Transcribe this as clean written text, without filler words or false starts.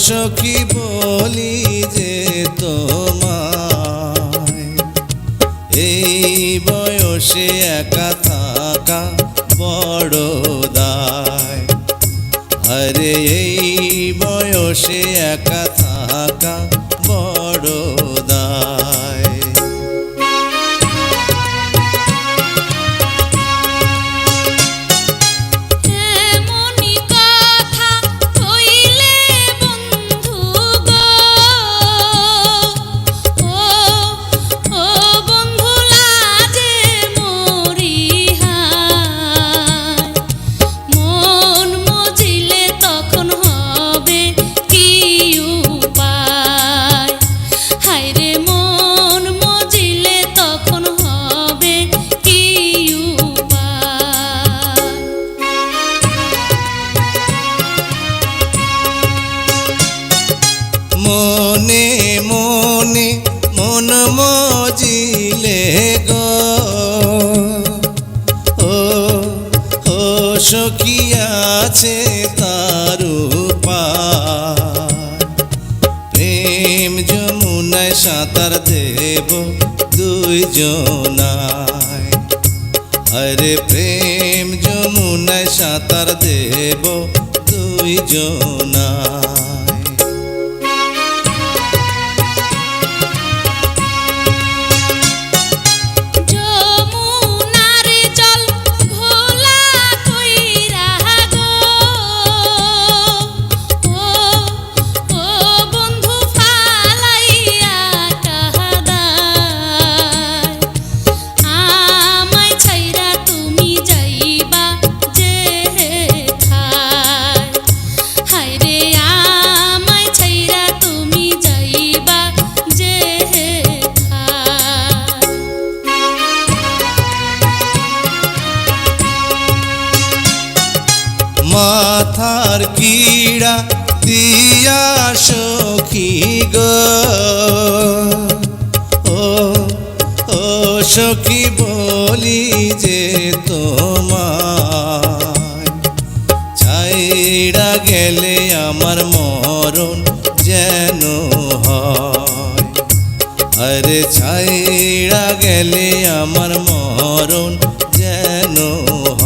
সখী বলি যে তোমায়, এই বয়সে একা থাকা বড় দায়। আরে এই বয়সে একা থাকা বড় দায়। মনে মনে মন মজিলে গো, ও সখী আছে তার উপায়। প্রেম যমুনায় সাঁতার দেব দুইজনায়। আরে প্রেম যমুনায় সাঁতার দেব দুইজনায়। মাথার কিড়া দিয়া সখী গো, ও সখী বলি যে তোমায়, ছাইড়া গেলে আমার মরণ যেন হয়। আরে ছাইড়া গেলে আমার মরণ যেন হয়।